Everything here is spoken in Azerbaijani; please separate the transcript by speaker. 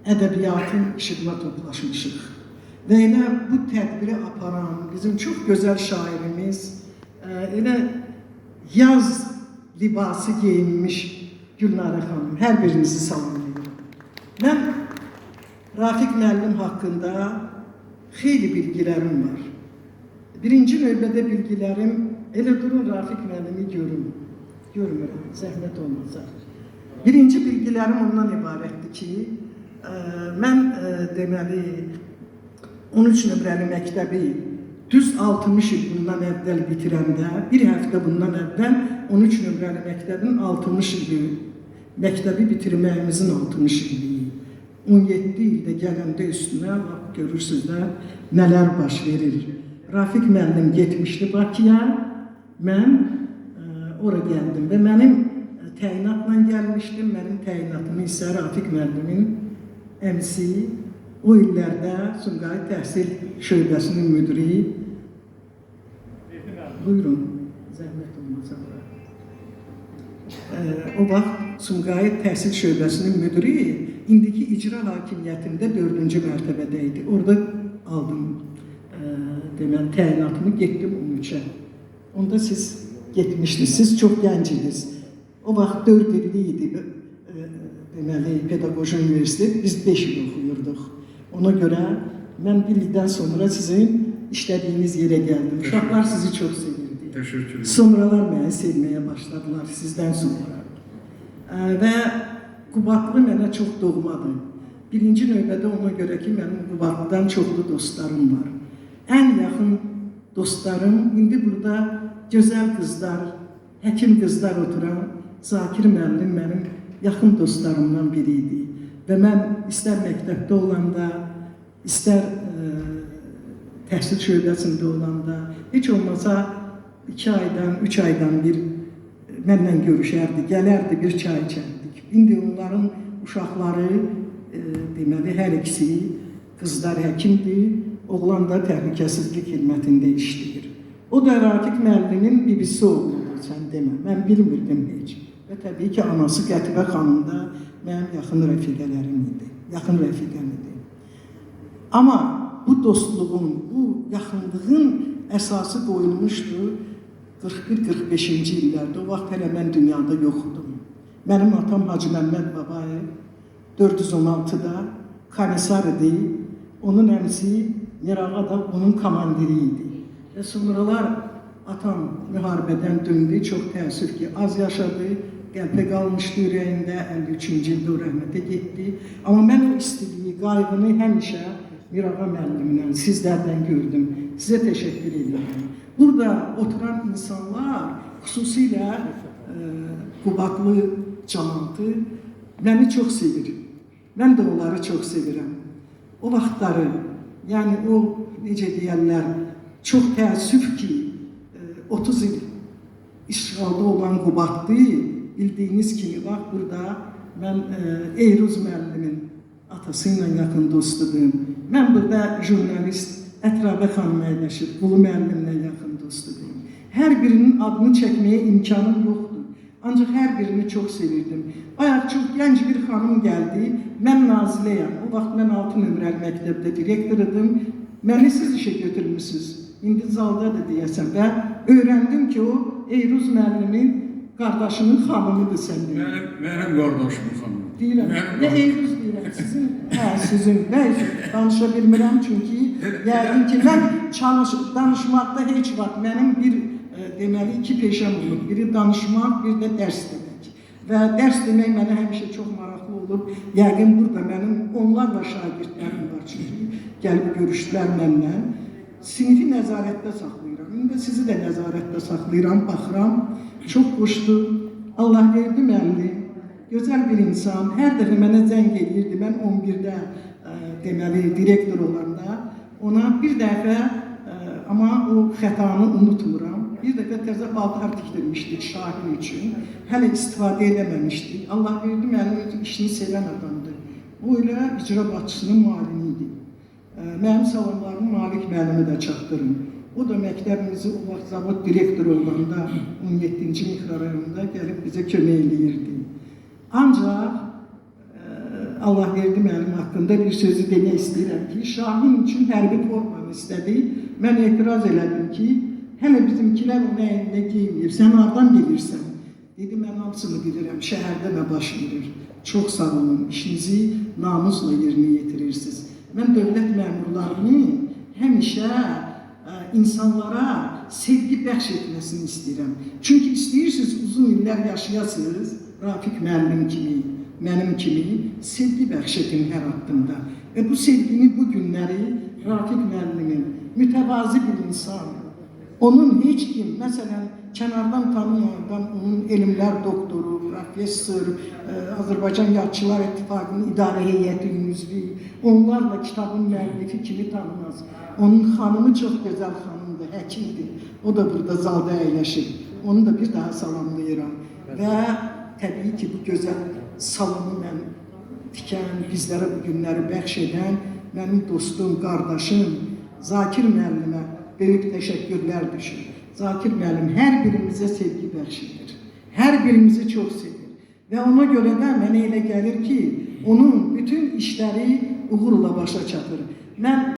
Speaker 1: ədəbiyyatın işıqına toplaşmışıq. Və elə bu tədbiri aparan bizim çox gözəl şairimiz, elə yaz libası geyinmiş Gülnarə xanım, hər birinizi salamlayıram. Mən Rafiq müəllim haqqında xeyli bilgilərim var. Birinci növbədə bilgilərim, elə durun Rafiq müəllimi görün. Görmürəm, zəhmət olmazsa. Birinci bilgilərim ondan ibarətdir ki, mən deməli 13 nömrəli məktəbi düz 60 il bundan əvvəl bitirəndə, bir həftə bundan əvvəl 13 nömrəli məktəbin 60 ili, məktəbi bitirməyimizin 60 illiyi, 17 ildə gələndə üstünə, görürsünüz də, nələr baş verir. Rafiq müəllim getmişdi Bakıya, mən ora gəldim və mənim təyinatla gəlmişdim, mənim təyinatımı isə Rafiq müəllimin əmsi, o illərdə Sumqayıt Təhsil Şöbəsinin müdiri, buyurun, zəhmət olmasa bura. O vaxt Sumqayıt Təhsil Şöbəsinin müdiri indiki icra hakimiyyətində 4-cü mərtəbədə idi. Orada aldım deməli, təyinatımı, getdim 13-ə. Onda siz getmişdiniz, siz çox gənc idiniz. O vaxt 4 illik idi deməli, pedaqoji universitet, biz 5 il oxuyurduq. Ona görə mən bir ildən sonra sizin işlədiyiniz yerə gəldim. Uşaqlar sizi çox sevirdi.
Speaker 2: Təşəkkür ederim.
Speaker 1: Sonralar məni sevməyə başladılar sizdən sonra. Və Qubadlı mənə çox doğmadır. Birinci növbədə ona görə ki, mənim Qubadlıdan çoxlu dostlarım var. Ən yaxın dostlarım, indi burada gözəl qızlar, həkim qızlar oturan Zakir müəllim mənim yaxın dostlarımdan biri idi. Və mən istər məktəbdə olanda, istər təhsil şöbəsində olanda, heç olmasa 2 aydan, 3 aydan bir mənlə görüşərdi, gələrdi, bir çay içərdik. İndi onların uşaqları, deməli, hər ikisi qızlar həkimdir, oğlan da təhlükəsizlik xidmətində işləyir. O da Rafiq müəllimin bibisi oldu, sən demə, mən bilmirdim heç. Və təbii ki, anası Qətibə xanım da mənim yaxın rəfiqələrim idi, yaxın rəfiqəm idi. Amma bu dostluğun, bu yaxınlığın əsası qoyulmuşdu 41-45-ci illərdə. O vaxt hələ mən dünyada yoxdum. Mənim atam Hacı Məmməd Babayev 416-da komissar idi, onun əmsi Mirağa da onun komandiri idi. Və sonralar atam müharibədən döndü, çox təəssüf ki, az yaşadı, qəlbə qalmışdı ürəyində, 53-cü ildə o rəhmətə getdi. Amma mən o istiliyi, qayğını həmişə Mirağa müəllimlə, sizlərdən gördüm. Sizə təşəkkür edirəm. Burada oturan insanlar, xüsusilə Qubadlı cəmaatı məni çox sevir. Mən də onları çox sevirəm. O vaxtları, yəni o, necə deyərlər, çox təəssüf ki, 30 il işğalda olan Qubadlı, bildiyiniz kimi, bax, burada mən Eyruz müəllimin atası ilə yaxın dostudum. Mən burada jurnalist Ətrabə xanım əyləşib, Qulu müəllimlə yaxın dostudum. Hər birinin adını çəkməyə imkanım yoxdur. Ancaq hər birini çox sevirdim. Bayaq çox gənc bir xanım gəldi, mən Naziləyəm. O vaxt mən 6 nömrəli məktəbdə direktor idim. Məni siz işə götürmüşsünüz. İndi zalda da deyəsən və öyrəndim ki, o Eyruz müəllimin qardaşının xanımıdır sən deyir.
Speaker 2: Mənim qardaşımın xanımı.
Speaker 1: Deyirəm, ya Eyruz deyirəm, sizin, sizin, mən danışa bilmirəm çünki, yəqin ki, mən danışmaqda heç vaxt mənim bir, deməli, 2 peşəm olub, biri danışmaq, bir də dərs demək. Və dərs demək mənə həmişə çox maraqlı olub, yəqin burada mənim onlarla şagirdlərim var çünki, gəlib görüşdülər mənlə. Sinifi nəzarətdə saxlayıram, indi sizi də nəzarətdə saxlayıram, baxıram, çox xoşdur, Allah verdi müəllim, gözəl bir insan, hər dəfə mənə zəng edirdi, mən 11-də deməli, direktor olanda, ona bir dəfə, amma o xətanı unutmuram, bir dəfə təzə paltar tikdirmişdik Şahin üçün, hələ istifadə eləməmişdik, Allah verdi müəllim öz işini sevən adamdır, o ilə icra başçısının müavini idi. Mənim salamlarımı Malik müəllimi də çatdırın. O da məktəbimizi o vaxt zavod direktoru olanda 17-ci mikrorayonda gəlib bizə kömək eləyirdi. Ancaq Allah verdi mənim haqqında bir sözü demək istəyirəm ki, Şahin üçün hərbi formanı istədi. Mən etiraz elədim ki, hələ bizimkilər o əyində geyinmir, sən hardan bilirsən? Dedi, mən hamısını bilirəm, şəhərdə nə baş verir. Çox sağ olun, işinizi namusla yerinə yetirirsiniz. Mən dövlət məmurlarının həmişə insanlara sevgi bəxş etməsini istəyirəm. Çünki istəyirsiniz uzun illər yaşayasınız, Rafiq müəllim kimi, mənim kimi sevgi bəxş edin hər addımda. Və bu sevgini bu günləri Rafiq müəllimin mütəvazi bir insan, onun heç kim, məsələn, kənardan tanımadan onun elmlər doktoru, professor, Azərbaycan Yazıçılar İttifaqının idarə heyətinin üzvü, onlarla kitabın müəllifi kimi tanımaz. Onun xanımı çox gözəl xanımdır, həkimdir. O da burada zalda əyləşir. Onu da bir daha salamlayıram. Və təbii ki, bu gözəl salonu mən tikən, bizlərə bu günləri bəxş edən mənim dostum, qardaşım Zakir müəllimə böyük təşəkkürlər düşür. Zakir müəllim hər birimizə sevgi bəxş edir. Hər birimizi çox sevir. Və ona görə də mənə elə gəlir ki, onun bütün işləri uğurla başa çatır. Mən